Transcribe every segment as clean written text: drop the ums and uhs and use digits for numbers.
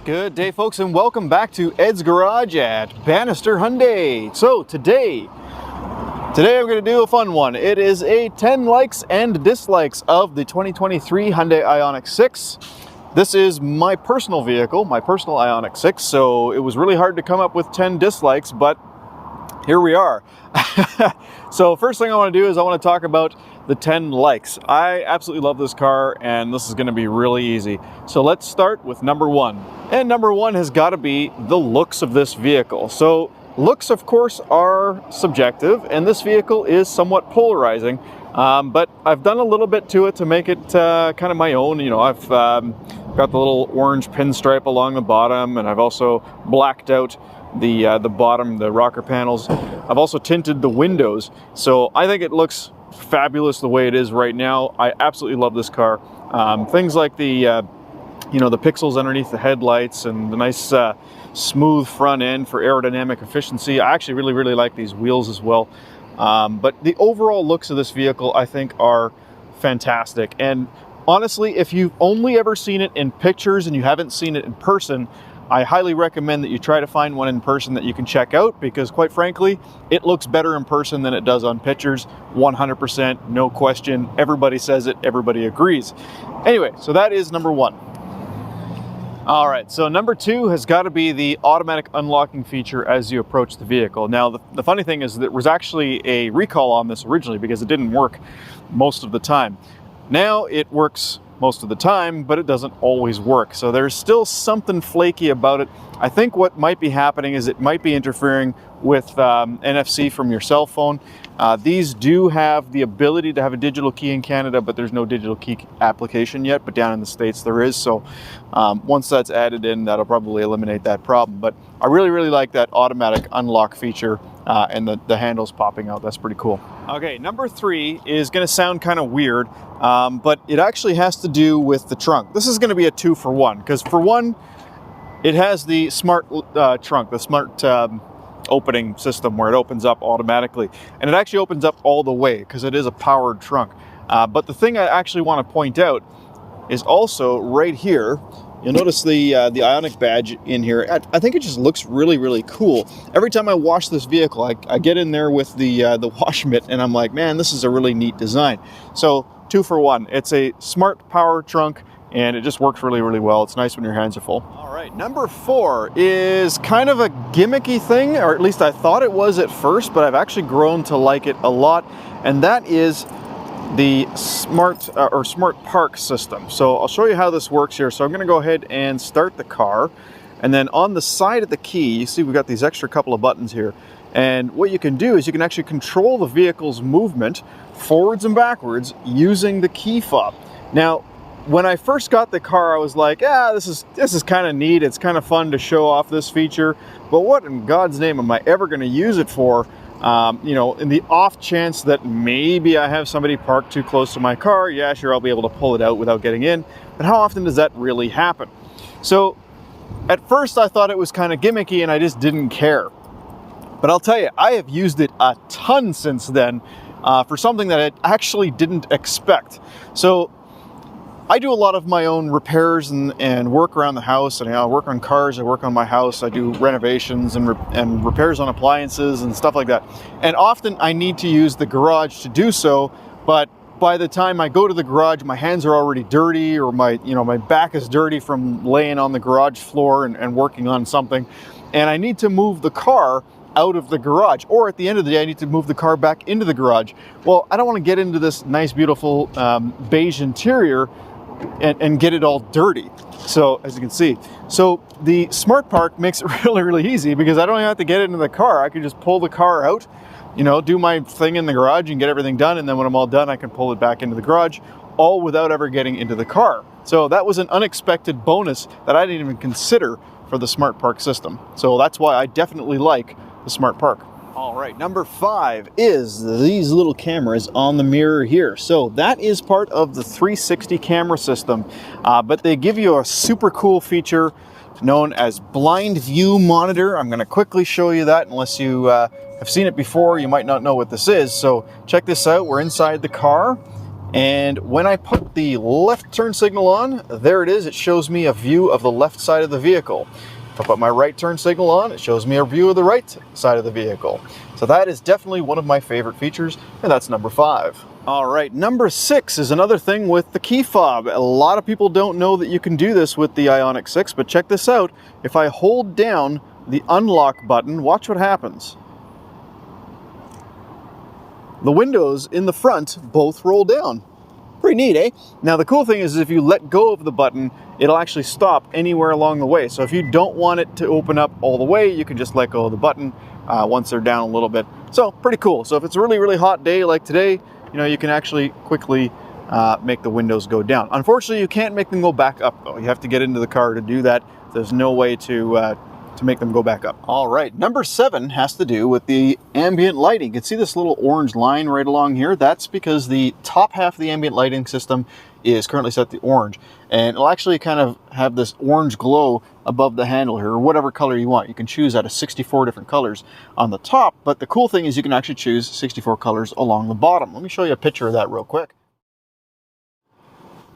Good day, folks, and welcome back to Ed's Garage at Bannister Hyundai. So today I'm going to do a fun one. It is a 10 likes and dislikes of the 2023 Hyundai IONIQ 6. This is my personal vehicle, my personal IONIQ 6, so it was really hard to come up with 10 dislikes, but here we are. So first thing I want to do is I want to talk about the 10 likes. I absolutely love this car, and this is going to be really easy. So let's start with number one. And number one has got to be the looks of this vehicle. So looks, of course, are subjective, and this vehicle is somewhat polarizing. But I've done a little bit to it to make it kind of my own. You know, I've got the little orange pinstripe along the bottom, and I've also blacked out the bottom, the rocker panels. I've also tinted the windows, so I think it looks fabulous the way it is right now. I absolutely love this car. Things like the the pixels underneath the headlights and the nice smooth front end for aerodynamic efficiency. I actually really like these wheels as well. But the overall looks of this vehicle, I think, are fantastic. And honestly, if you've only ever seen it in pictures and you haven't seen it in person, I highly recommend that you try to find one in person that you can check out, because quite frankly, it looks better in person than it does on pictures. 100%, no question. Everybody says it, everybody agrees. Anyway, so that is number one. All right, so number two has got to be the automatic unlocking feature as you approach the vehicle. Now, the funny thing is that there was actually a recall on this originally because it didn't work most of the time. Now it works most of the time, but it doesn't always work. So there's still something flaky about it. I think what might be happening is it might be interfering with NFC from your cell phone. These do have the ability to have a digital key in Canada, but there's no digital key application yet, but down in the States there is. So once that's added in, that'll probably eliminate that problem. But I really like that automatic unlock feature and the handles popping out. That's pretty cool. Okay, number three is going to sound kind of weird, but it actually has to do with the trunk. This is going to be a 2-for-1, because for one, it has the smart trunk, the smart opening system where it opens up automatically, and it actually opens up all the way because it is a powered trunk. But the thing I actually want to point out is also right here. You'll notice the IONIQ badge in here. I think it just looks really cool. Every time I wash this vehicle, I get in there with the wash mitt, and I'm like, man, this is a really neat design. So 2-for-1. It's a smart power trunk, and it just works really well. It's nice when your hands are full. All right, number four is kind of a gimmicky thing, or at least I thought it was at first, but I've actually grown to like it a lot, and that is the smart park system. So I'll show you how this works here. So I'm going to go ahead and start the car, and then on the side of the key, you see we've got these extra couple of buttons here, and what you can do is you can actually control the vehicle's movement forwards and backwards using the key fob. Now, when I first got the car, I was like, this is kind of neat. It's kind of fun to show off this feature, but what in God's name am I ever going to use it for? In the off chance that maybe I have somebody parked too close to my car, yeah, sure, I'll be able to pull it out without getting in. But how often does that really happen? So at first I thought it was kind of gimmicky and I just didn't care. But I'll tell you, I have used it a ton since then for something that I actually didn't expect. So I do a lot of my own repairs and work around the house, and I work on cars, I work on my house, I do renovations and repairs on appliances and stuff like that. And often I need to use the garage to do so, but by the time I go to the garage, my hands are already dirty, or my back is dirty from laying on the garage floor and working on something, and I need to move the car out of the garage, or at the end of the day I need to move the car back into the garage. Well, I don't want to get into this nice beautiful beige interior and get it all dirty. So as you can see, so the Smart Park makes it really easy, because I don't have to get into the car. I can just pull the car out, do my thing in the garage and get everything done, and then when I'm all done I can pull it back into the garage, all without ever getting into the car. So that was an unexpected bonus that I didn't even consider for the Smart Park system. So that's why I definitely like the Smart Park. All right, number five is these little cameras on the mirror here. So that is part of the 360 camera system, but they give you a super cool feature known as blind view monitor. I'm going to quickly show you that. Unless you have seen it before, you might not know what this is. So check this out. We're inside the car, And when I put the left turn signal on, there it is. It shows me a view of the left side of the vehicle. If I put my right turn signal on, it shows me a view of the right side of the vehicle. So that is definitely one of my favorite features, and that's number 5. All right, number 6 is another thing with the key fob. A lot of people don't know that you can do this with the IONIQ 6, but check this out. If I hold down the unlock button, watch what happens. The windows in the front both roll down. Pretty neat, eh? Now the cool thing is if you let go of the button, it'll actually stop anywhere along the way. So if you don't want it to open up all the way, you can just let go of the button once they're down a little bit. So pretty cool. So if it's a really, really hot day like today, you know, you can actually quickly make the windows go down. Unfortunately, you can't make them go back up though. You have to get into the car to do that. There's no way to make them go back up. All right, number 7 has to do with the ambient lighting. You can see this little orange line right along here. That's because the top half of the ambient lighting system is currently set to orange, and it'll actually kind of have this orange glow above the handle here, or whatever color you want. You can choose out of 64 different colors on the top, but the cool thing is you can actually choose 64 colors along the bottom. Let me show you a picture of that real quick.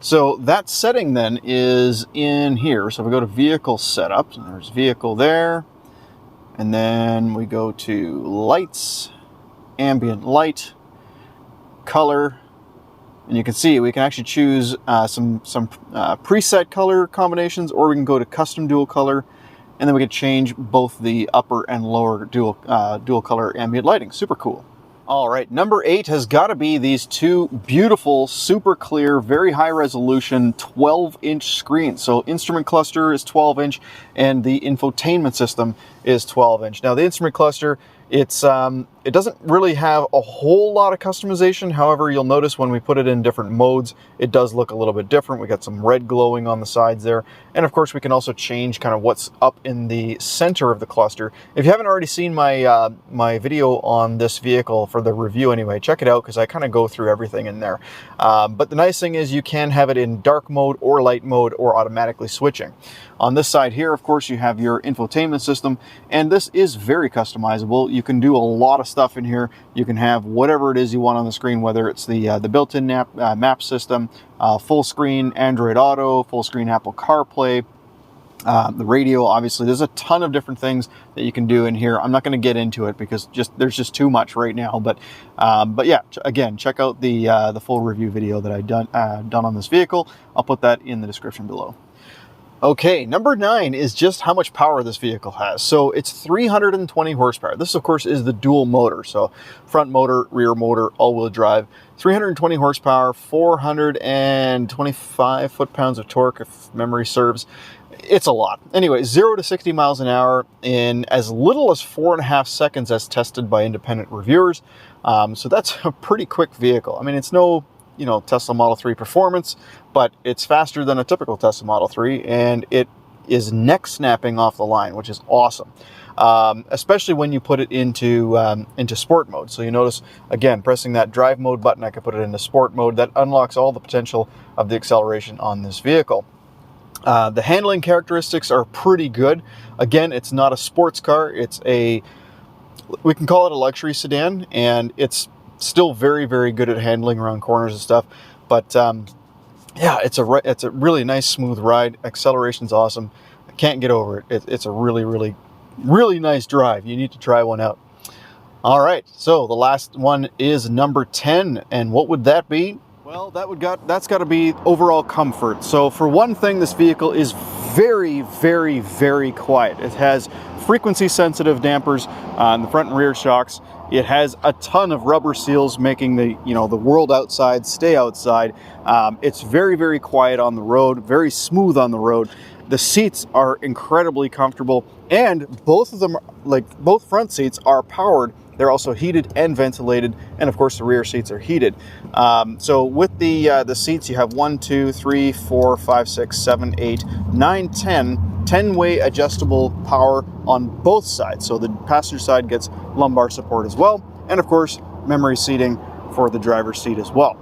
So that setting then is in here. So we go to vehicle setup, and there's vehicle there. And then we go to lights, ambient light, color. And you can see we can actually choose some preset color combinations, or we can go to custom dual color. And then we can change both the upper and lower dual color ambient lighting. Super cool. All right, number 8 has got to be these two beautiful, super clear, very high resolution 12-inch screens. So instrument cluster is 12-inch and the infotainment system is 12-inch. Now the instrument cluster, it doesn't really have a whole lot of customization. However, you'll notice when we put it in different modes, it does look a little bit different. We got some red glowing on the sides there. And of course, we can also change kind of what's up in the center of the cluster. If you haven't already seen my my video on this vehicle for the review anyway, check it out because I kind of go through everything in there. But the nice thing is you can have it in dark mode or light mode or automatically switching. On this side here, of course, you have your infotainment system, and this is very customizable. You can do a lot of stuff in here. You can have whatever it is you want on the screen, whether it's the built-in map system, full screen Android Auto, full screen Apple CarPlay, the radio. Obviously, there's a ton of different things that you can do in here. I'm not going to get into it because there's just too much right now. But yeah, again, check out the full review video that I've done on this vehicle. I'll put that in the description below. Okay, number 9 is just how much power this vehicle has. So it's 320 horsepower. This, of course, is the dual motor. So front motor, rear motor, all-wheel drive. 320 horsepower, 425 foot-pounds of torque, if memory serves. It's a lot. Anyway, 0 to 60 miles an hour in as little as 4.5 seconds as tested by independent reviewers. So that's a pretty quick vehicle. I mean, it's no Tesla Model 3 performance, but it's faster than a typical Tesla Model 3, and it is neck snapping off the line, which is awesome. Especially when you put it into sport mode. So you notice, again, pressing that drive mode button, I can put it into sport mode. That unlocks all the potential of the acceleration on this vehicle. The handling characteristics are pretty good. Again, it's not a sports car. We can call it a luxury sedan, and it's still very, very good at handling around corners and stuff. But yeah, it's a really nice, smooth ride. Acceleration's awesome. I can't get over it. It's a really, really, really nice drive. You need to try one out. All right, so the last one is number 10, and what would that be? Well, that's got to be overall comfort. So for one thing, this vehicle is very, very, very quiet. It has frequency-sensitive dampers on the front and rear shocks. It has a ton of rubber seals, making the world outside stay outside. It's very, very quiet on the road, very smooth on the road. The seats are incredibly comfortable, and both of them, both front seats, are powered. They're also heated and ventilated, and of course the rear seats are heated. So with the seats, you have 1, 2, 3, 4, 5, 6, 7, 8, 9, 10-way adjustable power on both sides. So the passenger side gets lumbar support as well, and of course memory seating for the driver's seat as well.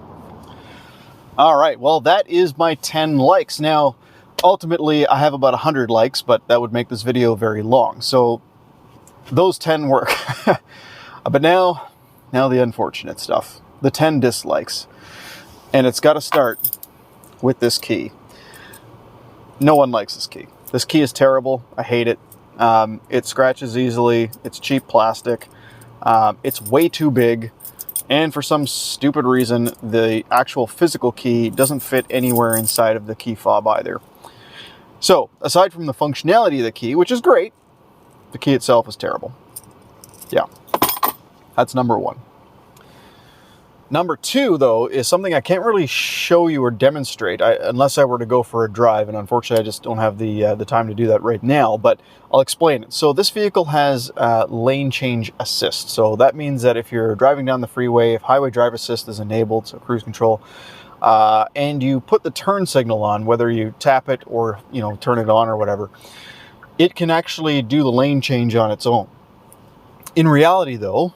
All right, well, that is my 10 likes. Now, ultimately, I have about 100 likes, but that would make this video very long. So those 10 work. But now the unfortunate stuff, the 10 dislikes. And it's got to start with this key. No one likes this key. This key is terrible. I hate it. It scratches easily. It's cheap plastic. It's way too big. And for some stupid reason, the actual physical key doesn't fit anywhere inside of the key fob either. So, aside from the functionality of the key, which is great, the key itself is terrible. Yeah, that's number one. Number two, though, is something I can't really show you or demonstrate unless I were to go for a drive, and unfortunately I just don't have the time to do that right now, but I'll explain it. So this vehicle has lane change assist. So that means that if you're driving down the freeway, if highway drive assist is enabled, so cruise control, and you put the turn signal on, whether you tap it or turn it on or whatever, it can actually do the lane change on its own. In reality, though,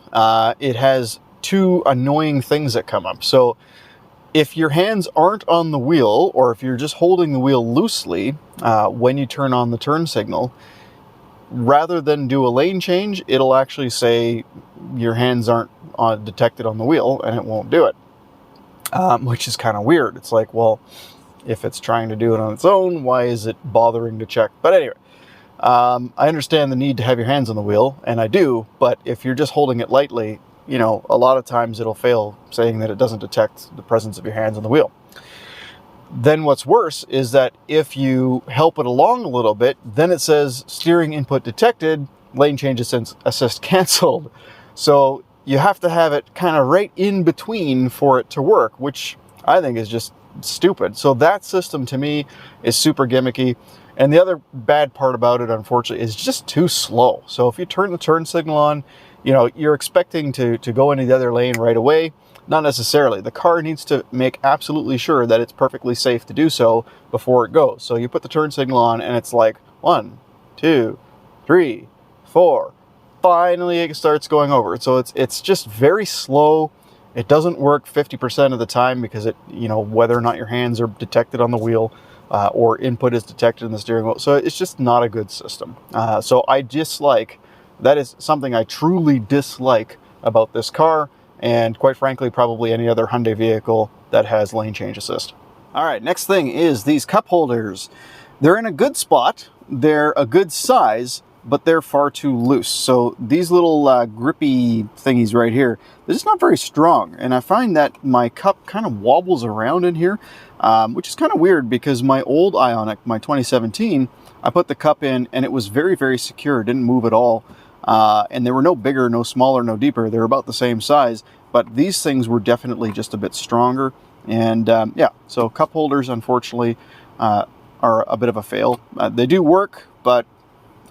it has two annoying things that come up. So if your hands aren't on the wheel, or if you're just holding the wheel loosely when you turn on the turn signal, rather than do a lane change, it'll actually say your hands aren't detected on the wheel, and it won't do it, which is kind of weird. It's like, well, if it's trying to do it on its own, why is it bothering to check? But anyway, I understand the need to have your hands on the wheel, and I do, but if you're just holding it lightly, a lot of times it'll fail, saying that it doesn't detect the presence of your hands on the wheel. Then what's worse is that if you help it along a little bit, then it says steering input detected, lane change assist canceled. So you have to have it kind of right in between for it to work, which I think is just stupid. So that system to me is super gimmicky. And the other bad part about it, unfortunately, is just too slow. So if you turn the turn signal on, you're expecting to go into the other lane right away. Not necessarily. The car needs to make absolutely sure that it's perfectly safe to do so before it goes. So you put the turn signal on and it's like 1, 2, 3, 4. Finally it starts going over. So it's just very slow. It doesn't work 50% of the time because whether or not your hands are detected on the wheel or input is detected in the steering wheel. So it's just not a good system. So I dislike. That is something I truly dislike about this car, and quite frankly, probably any other Hyundai vehicle that has lane change assist. All right, next thing is these cup holders. They're in a good spot, they're a good size, but they're far too loose. So these little grippy thingies right here, they're just not very strong, and I find that my cup kind of wobbles around in here, which is kind of weird because my old IONIQ, my 2017, I put the cup in and it was very, very secure, it didn't move at all. And they were no bigger, no smaller, no deeper. They were about the same size, but these things were definitely just a bit stronger. And yeah, so cup holders, unfortunately, are a bit of a fail. They do work, but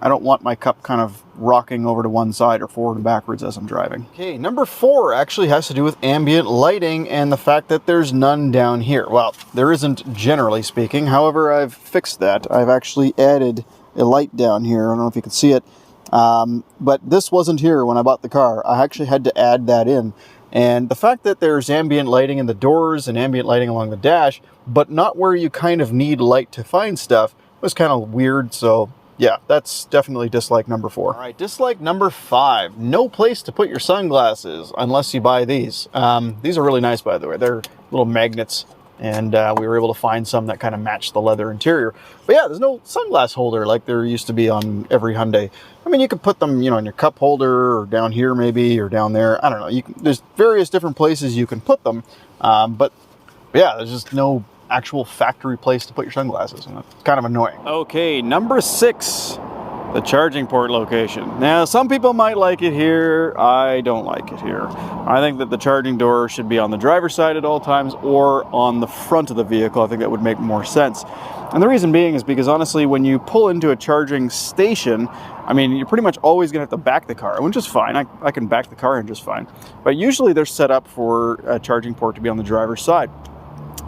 I don't want my cup kind of rocking over to one side or forward and backwards as I'm driving. Okay, number 4 actually has to do with ambient lighting and the fact that there's none down here. Well, there isn't generally speaking. However, I've fixed that. I've actually added a light down here. I don't know if you can see it. But this wasn't here when I bought the car. I actually had to add that in. And the fact that there's ambient lighting in the doors and ambient lighting along the dash, but not where you kind of need light to find stuff, was kind of weird. So yeah, that's definitely dislike number 4. All right, dislike number 5. No place to put your sunglasses unless you buy these. These are really nice, by the way. They're little magnets. And we were able to find some that kind of matched the leather interior. But yeah, there's no sunglass holder like there used to be on every Hyundai. I mean, you could put them, in your cup holder or down here maybe, or down there. I don't know. There's various different places you can put them. But yeah, there's just no actual factory place to put your sunglasses. And it's kind of annoying. Okay, number 6. The charging port location. Now, some people might like it here. I don't like it here. I think that the charging door should be on the driver's side at all times or on the front of the vehicle. I think that would make more sense. And the reason being is because, honestly, when you pull into a charging station, I mean, you're pretty much always going to have to back the car, which is fine. I can back the car in just fine. But usually they're set up for a charging port to be on the driver's side.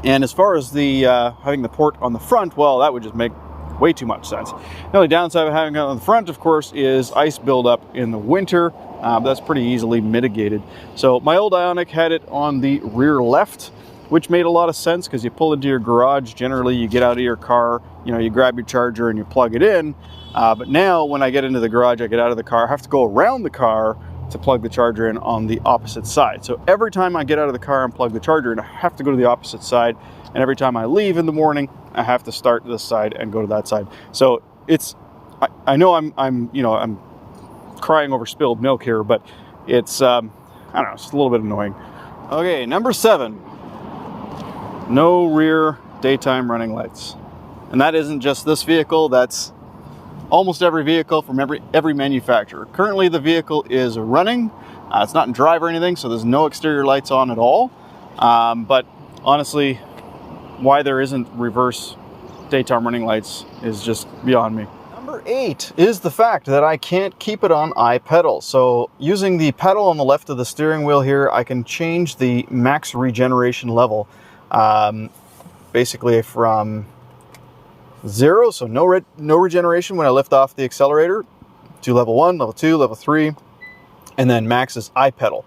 And as far as the having the port on the front, well, that would just make way too much sense. The only downside of having it on the front, of course, is ice buildup in the winter. But that's pretty easily mitigated. So my old IONIQ had it on the rear left, which made a lot of sense because you pull into your garage, generally you get out of your car, you grab your charger and you plug it in. But now when I get into the garage, I get out of the car, I have to go around the car to plug the charger in on the opposite side. So every time I get out of the car and plug the charger in, I have to go to the opposite side. And every time I leave in the morning, I have to start this side and go to that side. So it's, I know I'm crying over spilled milk here, but it's, I don't know, it's just a little bit annoying. Okay, number 7, no rear daytime running lights. And that isn't just this vehicle, that's almost every vehicle from every manufacturer. Currently the vehicle is running. It's not in drive or anything, so there's no exterior lights on at all. But honestly, why there isn't reverse daytime running lights is just beyond me. Number 8 is the fact that I can't keep it on iPedal. So using the pedal on the left of the steering wheel here, I can change the max regeneration level, basically from 0, so no regeneration when I lift off the accelerator, to level 1, level 2, level 3, and then max is iPedal.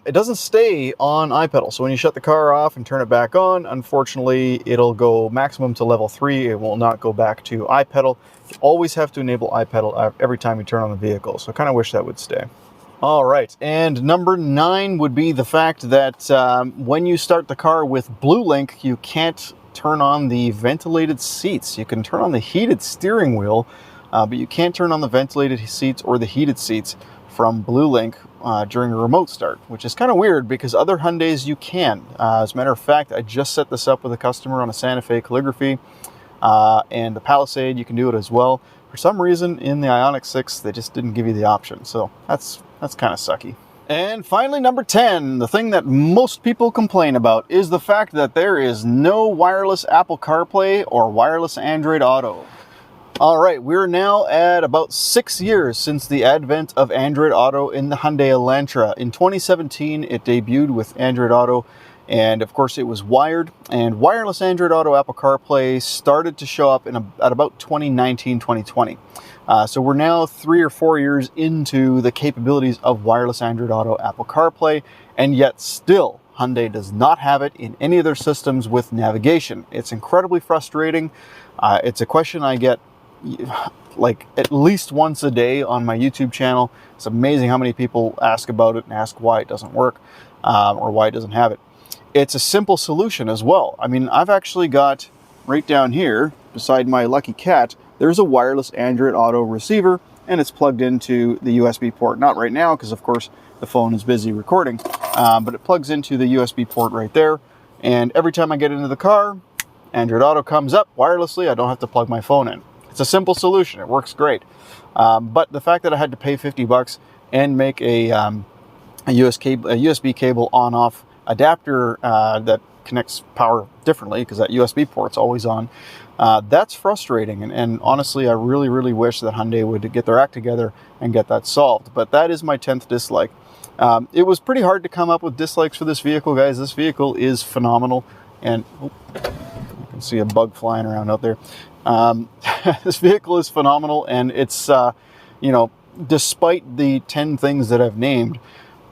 It doesn't stay on iPedal, so when you shut the car off and turn it back on, unfortunately it'll go maximum to level 3. It will not go back to iPedal. You always have to enable iPedal every time you turn on the vehicle, so I kind of wish that would stay. All right, and number 9 would be the fact that when you start the car with BlueLink, you can't turn on the ventilated seats. You can turn on the heated steering wheel, but you can't turn on the ventilated seats or the heated seats from BlueLink during a remote start, which is kind of weird because other Hyundais you can. As a matter of fact, I just set this up with a customer on a Santa Fe Calligraphy, and the Palisade you can do it as well. For some reason in the IONIQ 6 they just didn't give you the option, so that's kind of sucky. And finally, number 10, the thing that most people complain about is the fact that there is no wireless Apple CarPlay or wireless Android Auto. All right, we're now at about 6 years since the advent of Android Auto in the Hyundai Elantra. In 2017, it debuted with Android Auto, and of course it was wired, and wireless Android Auto Apple CarPlay started to show up at about 2019-2020. So we're now 3 or 4 years into the capabilities of wireless Android Auto Apple CarPlay, and yet still Hyundai does not have it in any of their systems with navigation. It's incredibly frustrating. It's a question I get like at least once a day on my YouTube channel. It's amazing how many people ask about it and ask why it doesn't work or why it doesn't have it. It's a simple solution as well. I mean, I've actually got right down here beside my lucky cat, there's a wireless Android Auto receiver, and it's plugged into the USB port. Not right now, because of course the phone is busy recording, but it plugs into the USB port right there. And every time I get into the car, Android Auto comes up wirelessly. I don't have to plug my phone in. It's a simple solution. It works great. But the fact that I had to pay $50 and make a USB cable on-off adapter that connects power differently, because that USB port's always on, that's frustrating. And honestly, I really, really wish that Hyundai would get their act together and get that solved. But that is my 10th dislike. It was pretty hard to come up with dislikes for this vehicle, guys. This vehicle is phenomenal. And you can see a bug flying around out there. This vehicle is phenomenal, and it's, you know, despite the 10 things that I've named,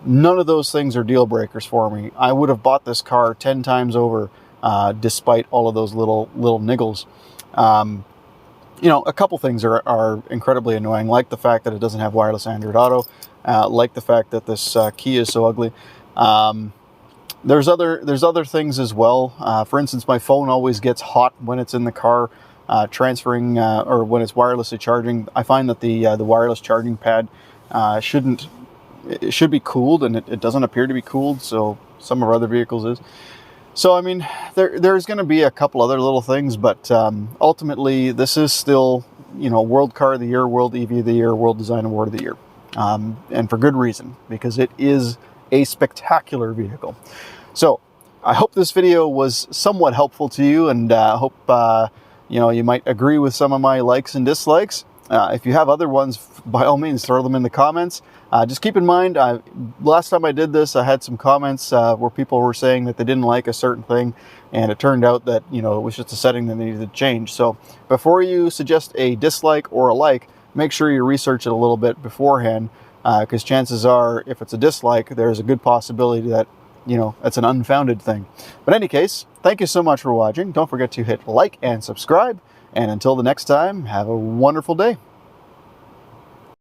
none of those things are deal breakers for me. I would have bought this car 10 times over, despite all of those little niggles. You know, a couple things are incredibly annoying, like the fact that it doesn't have wireless Android Auto, like the fact that this key is so ugly. There's other things as well. For instance, my phone always gets hot when it's in the car, transferring or when it's wirelessly charging. I find that the wireless charging pad it should be cooled, and it doesn't appear to be cooled. So some of our other vehicles is. So I mean, there's going to be a couple other little things, but ultimately this is still, you know, World Car of the Year, World EV of the Year, World Design Award of the Year, and for good reason, because it is a spectacular vehicle. So I hope this video was somewhat helpful to you, and hope you know, you might agree with some of my likes and dislikes. If you have other ones, by all means, throw them in the comments. Just keep in mind, last time I did this, I had some comments where people were saying that they didn't like a certain thing, and it turned out that, you know, it was just a setting that needed to change. So before you suggest a dislike or a like, make sure you research it a little bit beforehand, because chances are, if it's a dislike, there's a good possibility that, you know, it's an unfounded thing. But in any case, thank you so much for watching. Don't forget to hit like and subscribe. And until the next time, have a wonderful day.